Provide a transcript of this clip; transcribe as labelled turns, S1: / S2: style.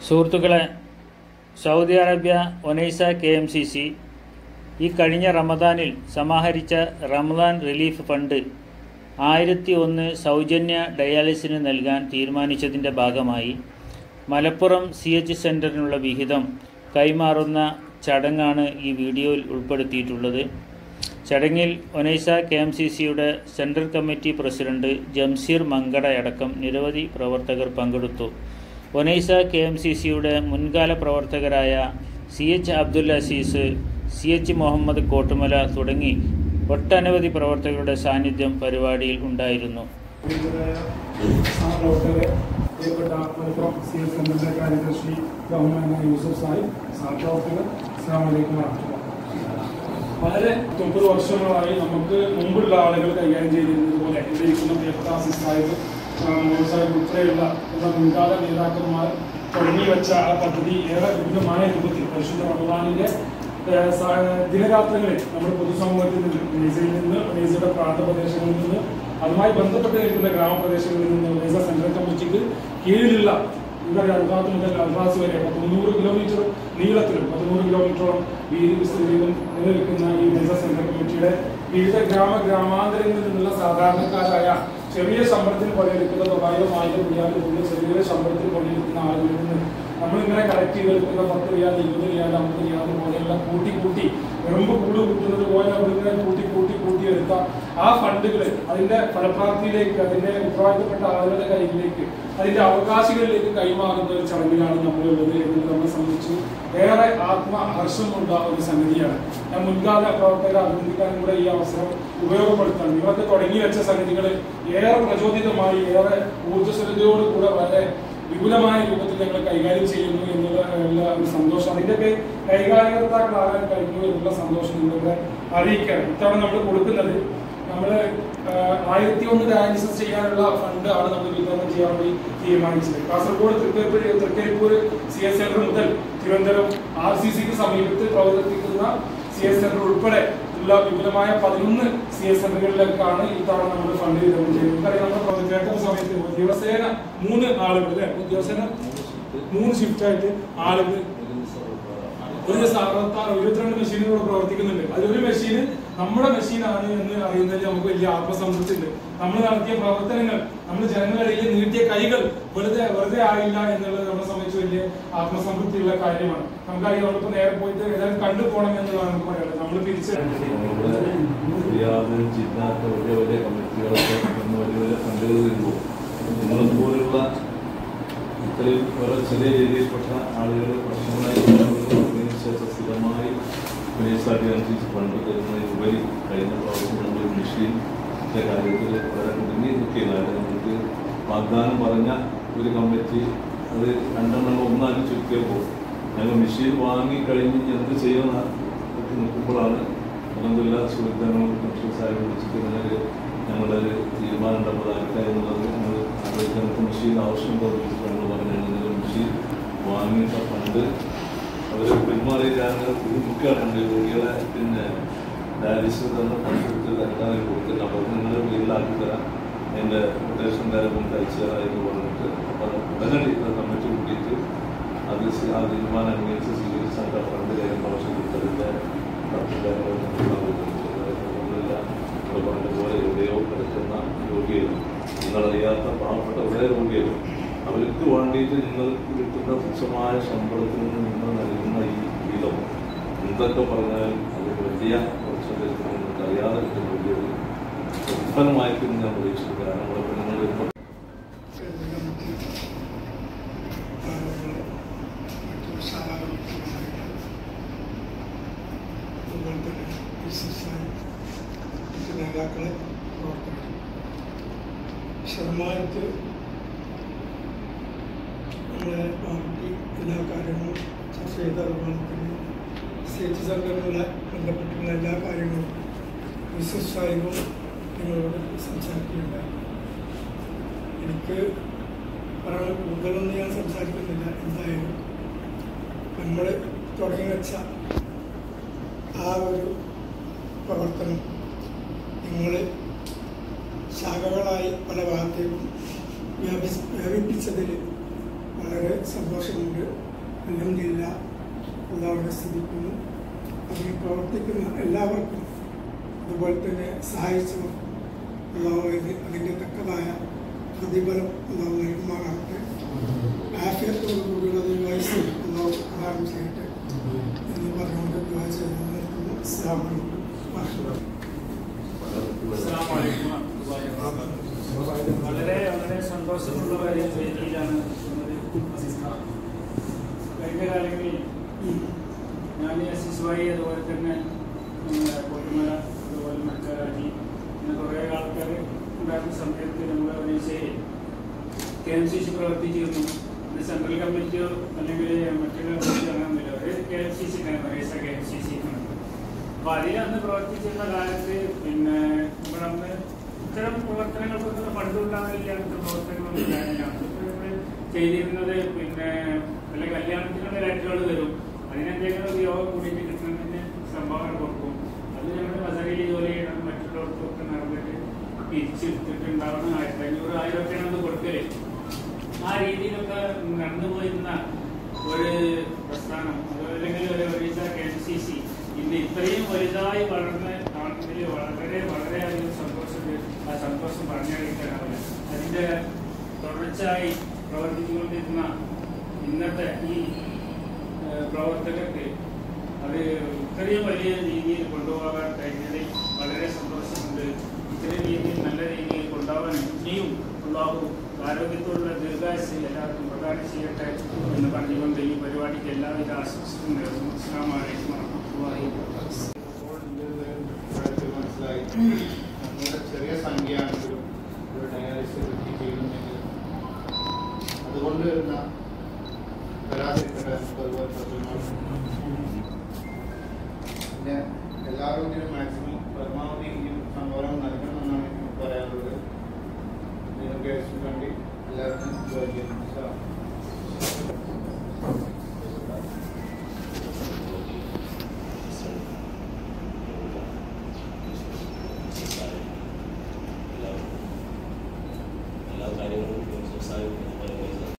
S1: സുഹൃത്തുക്കളെ, Saudi Arabia ഒനൈസ KMCC ഈ കഴിഞ്ഞ റമദാനിൽ സമാഹരിച്ച റമദാൻ റിലീഫ് ഫണ്ട് 1001 സൗജന്യ ഡയാലിസിന് നൽകാൻ തീരുമാനിച്ചതിൻ്റെ ഭാഗമായി മലപ്പുറം CH സെൻ്ററിനുള്ള വിഹിതം കൈമാറുന്ന ചടങ്ങാണ് ഈ വീഡിയോയിൽ ഉൾപ്പെടുത്തിയിട്ടുള്ളത്. ചടങ്ങിൽ ഒനൈസ KMCCയുടെ സെൻട്രൽ കമ്മിറ്റി പ്രസിഡന്റ് ജംസീർ മങ്കടയടക്കം നിരവധി പ്രവർത്തകർ പങ്കെടുത്തു. ഒനൈസ KMCCയുടെ മുൻകാല പ്രവർത്തകരായ CH അബ്ദുൽ അസീസ്, CH മുഹമ്മദ് കോട്ടുമല തുടങ്ങി ഒട്ടനവധി പ്രവർത്തകരുടെ സാന്നിധ്യം പരിപാടിയിൽ ഉണ്ടായിരുന്നു.
S2: വളരെ 90 വർഷങ്ങളായി നമുക്ക് മുമ്പുള്ള ആളുകൾ കൈകാര്യം ചെയ്തിരുന്നതുപോലെ ഇവിടെ ഇരിക്കുന്ന പ്രിയപ്രകാശ് സാഹിബ്, മുഹമ്മദ് സാഹിബ് ഉൾപ്പെടെയുള്ള മുൻകാല നേതാക്കന്മാർ തുടങ്ങി വെച്ച ആ പദ്ധതി ഏറെ വിപുലമായ രൂപത്തിൽ പരിശുദ്ധ റമദാനിന്റെ ദിനരാത്രങ്ങളിൽ നമ്മുടെ പൊതുസമൂഹത്തിൽ നിന്ന്, ഒനൈസയിൽ നിന്ന്, ഒനൈസയുടെ പ്രാന്തപ്രദേശങ്ങളിൽ നിന്ന്, അതുമായി ബന്ധപ്പെട്ട് നിൽക്കുന്ന ഗ്രാമപ്രദേശങ്ങളിൽ നിന്ന് ഒനൈസ സെൻട്രൽ കമ്മിറ്റിക്ക് കീഴിലുള്ള ഇവിടെ അൽഫാസ് മുതൽ അൽഫാസ് വരെ 300 കിലോമീറ്റർ നീളത്തിലും 300 കിലോമീറ്ററോളം വീതി വിസ്തൃതിയിലും നിലനിൽക്കുന്ന ഈ ഒനൈസ സെൻട്രൽ കമ്മിറ്റിയുടെ വിവിധ ഗ്രാമാന്തരങ്ങളിൽ നിന്നുള്ള സാധാരണക്കാരായ ചെറിയ ശമ്പളത്തിൽ പണിയെടുക്കുന്ന 900-1000 റിയാലിൽ കൂടുതൽ ചെറിയ ശമ്പളത്തിൽ പണിയെടുക്കുന്ന ആളുകളിൽ നിന്ന് നമ്മളിങ്ങനെ കളക്ട് ചെയ്തെടുക്കുന്ന 10 റിയാൽ, 20 റിയാൽ, 50 റിയാൽ പോലെയുള്ള കൂട്ടി എറുമ്പ് കൂട് കൂട്ടുന്നത് പോലെ നമ്മളിങ്ങനെ കൂട്ടി എടുത്ത ആ ഫണ്ടുകൾ അതിന്റെ ഫലപ്രാപ്തിയിലേക്ക്, അതിന്റെ ഉത്തരവാദിത്തപ്പെട്ട ആളുകളുടെ കയ്യിലേക്ക്, അതിന്റെ അവകാശികളിലേക്ക് കൈമാറുന്ന ഒരു ചടങ്ങിലാണ് നമ്മളുള്ളത് എന്നത് നമ്മളെ സംബന്ധിച്ച് ഏറെ ആത്മഹർഷമുള്ള ഒരു സംഗതിയാണ്. ഞാൻ മുൻകാല പ്രവർത്തകരെ അഭിനന്ദിക്കാനും കൂടെ ഈ അവസരം ഉപയോഗപ്പെടുത്താൻ, ഇവർക്ക് തുടങ്ങി വെച്ച സംഗതികൾ ഏറെ പ്രചോദിതമായി, ഏറെ ഊർജ്ജസ്വലതയോടുകൂടെ വളരെ വിപുലമായ രൂപത്തിൽ ഞങ്ങൾ കൈകാര്യം ചെയ്യുന്നു എന്നുള്ള ഒരു സന്തോഷം, അതിൻ്റെയൊക്കെ കൈകാര്യകർത്താക്കളാകാൻ കഴിഞ്ഞു എന്നുള്ള സന്തോഷം നിങ്ങളുടെ അറിയിക്കാൻ. ഇത്തവണ നമ്മൾ കൊടുക്കുന്നത്, നമ്മൾ 1001 ഡയാലിസിസ് ചെയ്യാനുള്ള ഫണ്ട് ആണ് നമ്മൾ വിതരണം ചെയ്യാൻ വേണ്ടി തീരുമാനിച്ചത്. കാസർഗോഡ് തൃക്കരിപ്പൂർ CS സെന്റർ മുതൽ തിരുവനന്തപുരം RCCക്ക് സമീപത്ത് പ്രവർത്തിക്കുന്ന CS സെന്റർ ഉൾപ്പെടെ ഉള്ള വിപുലമായ 11 CS സെന്ററുകളിലേക്കാണ് ഇത്തവണ നമ്മൾ ഫണ്ട് വിതരണം ചെയ്യുന്നത്. നമുക്കറിയാം, നമ്മൾ പ്രവർത്തിക്കേണ്ട സമയത്ത് ദിവസേന 3 ആളുകൾ, ദിവസേന 3 ഷിഫ്റ്റായിട്ട് ആളുകൾ ഒരു ദിവസം 22 മെഷീനുകൾ പ്രവർത്തിക്കുന്നുണ്ട്. അതിലൊരു മെഷീന് നമ്മുടെ മെഷീനാണ് എന്ന് അറിയുന്നതിൽ നമുക്ക് വലിയ ആത്മസംതൃപ്തി ഉണ്ട്. നമ്മൾ നടത്തിയ പ്രവർത്തനങ്ങൾ, നമ്മൾ ജനങ്ങളിടയിൽ നീട്ടിയ കൈകൾ വെറുതെ ആയില്ല എന്നുള്ളത് നമ്മളെ സംബന്ധിച്ച് വലിയ ആത്മസംതൃപ്തിയുള്ള കാര്യമാണ്. നമുക്കറിയാം, നമ്മളിപ്പോ നേരെ പോയിട്ട് എല്ലാവരും കണ്ടു പോകണം എന്നുള്ളതാണ് നമുക്ക് പറയുന്നത്. നമ്മൾ തിരിച്ച്
S3: പോലുള്ള ഇത്രയും ചെറിയ രീതിയിൽപ്പെട്ട ആളുകൾ പ്രശ്നങ്ങളായി സ്ഥിരമായി ഒനൈസ KMCC ഫണ്ട് തരുന്നതിനുപരി കഴിഞ്ഞ പ്രാവശ്യം നമ്മൾ മെഷീൻ്റെ കാര്യത്തിൽ വളരെ കുടുങ്ങി നിൽക്കുകയാണ്. നമുക്ക് വാഗ്ദാനം പറഞ്ഞ ഒരു കമ്മിറ്റി അത് 2 ഒന്നാക്കി ചുരുക്കിയപ്പോൾ ഞങ്ങൾ മെഷീൻ വാങ്ങിക്കഴിഞ്ഞ് എന്ത് ചെയ്യുന്ന നിൽക്കുമ്പോഴാണ് അൽഹംദുലില്ലാ സുഹൃത്തുക്കളും സാഹിബ് വിളിച്ചിട്ട് ഞങ്ങളൊരു തീരുമാനം ഉണ്ടാക്കുക എന്നുള്ളത് ഞങ്ങൾ ആലോചിക്കാൻ മെഷീൻ ആവശ്യം തോന്നിച്ചിട്ടുണ്ട്. പറഞ്ഞിട്ടുണ്ടെങ്കിൽ മെഷീൻ വാങ്ങിയിട്ട ഫണ്ട് അവർ പിന്മാറിയിട്ടാണ് ബുദ്ധിമുട്ടാറുണ്ട്. രോഗികളെ ഡയാലിസിസ് തന്നെ പണിയെടുത്ത് തരാൻ കൊടുത്തില്ല. അപ്പോൾ നിങ്ങൾ വീട്ടിലാക്കി തരാം, എൻ്റെ കൊട്ടേഷൻ തരം അയച്ചു തരാമെന്ന് പറഞ്ഞിട്ട് അപ്പോൾ ഉടനടി കമ്മിറ്റി കൂട്ടിയിട്ട് അത് ആ തീരുമാനം അംഗീകരിച്ച് സ്വീകരിച്ച ഫണ്ട് കാര്യം ആവശ്യം കൊടുത്തതിൻ്റെ പറഞ്ഞ പോലെ എവിടെയോ കിടക്കുന്ന രോഗികളും നിങ്ങളറിയാത്ത പാവപ്പെട്ട ഒരേ രോഗികളും അവർക്ക് വേണ്ടിയിട്ട് നിങ്ങൾക്ക് കിട്ടുന്ന തുച്ഛമായ ശമ്പളത്തിൽ നിന്ന് നിങ്ങൾ നൽകുന്ന ഈ വിധം എന്തൊക്കെ പറഞ്ഞാലും അത് വലിയ കുറച്ച് നിങ്ങൾക്ക് അറിയാതെ കിട്ടുന്ന വലിയൊരു ഉൽപ്പന്നമായിരിക്കും ഞാൻ പ്രതീക്ഷിക്കുന്നത്. കാരണം നിങ്ങൾ ഇപ്പോൾ
S4: നേതാക്കളെ പ്രവർത്തകർ ശതമാനത്തിൽ നമ്മളെ പാർട്ടി എല്ലാ കാര്യങ്ങളും ചർച്ച ചെയ്ത, അതുപോലെ തന്നെ CH സെൻ്ററുകളെ ബന്ധപ്പെട്ടുള്ള എല്ലാ കാര്യങ്ങളും സാഹിബും നിങ്ങളോട് സംസാരിക്കുകയുണ്ടായി. എനിക്ക് പറയാൻ കൂടുതലൊന്നും ഞാൻ സംസാരിക്കുന്നില്ല. എന്തായാലും നമ്മൾ തുടങ്ങി വെച്ച ആ ഒരു പ്രവർത്തനം നിങ്ങൾ ശാഖകളായി പല ഭാഗത്തേക്കും വ്യാപിപ്പിച്ചതിൽ വളരെ വളരെ സന്തോഷമുണ്ട്. അൽഹംദുലില്ലാ അല്ലാഹുവിനെ സ്തുതിക്കുന്നു. അതിന് പ്രവർത്തിക്കുന്ന എല്ലാവർക്കും അതുപോലെ തന്നെ സഹായിച്ചവർക്കും അല്ലാഹു അതിൻ്റെ തക്കതായ പ്രതിഫലം അല്ലാഹു നൽകുമാറാകട്ടെ. ആഫിയത്തോടു കൂടിയുള്ള ഒരു വയസ്സ് അല്ലാഹു പ്രദാനം ചെയ്യട്ടെ എന്ന് പറഞ്ഞുകൊണ്ട് ദുആ ചെയ്ത് നിർത്തുന്നു. അസ്സലാമു അലൈക്കും വറഹ്മത്തുള്ളാഹി.
S1: വളരെ വളരെ സന്തോഷമുള്ള വേദിയിലാണ്. കഴിഞ്ഞ കാലങ്ങളിൽ ഞാൻ SSY അതുപോലെ തന്നെ കോഴിമല അതുപോലെ മക്കാരാജി അങ്ങനെ കുറേ ആൾക്കാർ ഉണ്ടായിരുന്ന സമയത്ത് നമ്മുടെ ഒനീസയിൽ KMCC പ്രവർത്തിച്ചിരുന്നു. സെൻട്രൽ കമ്മിറ്റിയോ അല്ലെങ്കിൽ മറ്റുള്ള കമ്മിറ്റിയോ അങ്ങനെയൊന്നുമില്ല. ഒരു KMCC ഒനീസ KMCC അപ്പോൾ അതിൽ അന്ന് പ്രവർത്തിച്ചിരുന്ന കാലത്ത് പിന്നെ നമ്മളന്ന് ഇത്തരം പ്രവർത്തനങ്ങൾക്കൊന്നും ഫണ്ടുണ്ടാവില്ല. അങ്ങനത്തെ പ്രവർത്തനങ്ങളൊന്നും ഉണ്ടായിരുന്നില്ല. നമ്മൾ ചെയ്തിരുന്നത് പിന്നെ വല്ല കല്യാണത്തിനുള്ള ലെറ്ററുകൾ തരും. അതിനെന്തെങ്കിലും ഒരു യോഗം കൂടിയിട്ട് കിട്ടുന്നതിന് സംഭാവന കൊടുക്കും. അത് നമ്മൾ മസാലയിൽ ജോലി ചെയ്യണം. മറ്റുള്ളവർക്കൊക്കെ നടന്നിട്ട് പിരിച്ചെടുത്തിട്ടുണ്ടാവണം. 1500 1000 അത് കൊടുക്കല്. ആ രീതിയിലൊക്കെ നടന്നുപോയിരുന്ന ഒരു പ്രസ്ഥാനം അതല്ലെങ്കിൽ ഒരു ഒറീസ KMCC ഇന്ന് ഇത്രയും വലുതായി വളർന്ന് കാണുന്നതിൽ വളരെ വളരെയധികം സന്തോഷമുണ്ട്. ആ സന്തോഷം പറഞ്ഞറിയിക്കാനാവില്ല. അതിൻ്റെ തുടർച്ചയായി പ്രവർത്തിച്ചുകൊണ്ടിരുന്ന ഇന്നത്തെ ഈ പ്രവർത്തകർക്ക് അത് ഇത്രയും വലിയ രീതിയിൽ കൊണ്ടുപോകാൻ കഴിഞ്ഞതിൽ വളരെ സന്തോഷമുണ്ട്. ഇത്രയും രീതിയിൽ നല്ല രീതിയിൽ കൊണ്ടുപോകാൻ ഇനിയും അല്ലാഹു ആരോഗ്യത്തോടുള്ള ദീർഘായുസ്സ് എല്ലാവർക്കും പ്രദാനം ചെയ്യട്ടെ എന്ന് പറഞ്ഞുകൊണ്ട് ഈ പരിപാടിക്ക് എല്ലാവിധ ആശംസകളും നേർന്നു. അസ്സലാമു അലൈക്കും വറഹ്മത്തുള്ളാഹി വബറകാതുഹു.
S5: മനസ്സിലായി നമ്മുടെ ചെറിയ സംഖ്യയാണെങ്കിലും ഒരു ഡയാലിസിസ് ചെയ്യുന്നുണ്ടെങ്കിൽ അതുകൊണ്ട് വരുന്ന വരാതിരിക്കട്ടെ. അതുപോലെ പിന്നെ എല്ലാവരും ഇതിന് മാക്സിമം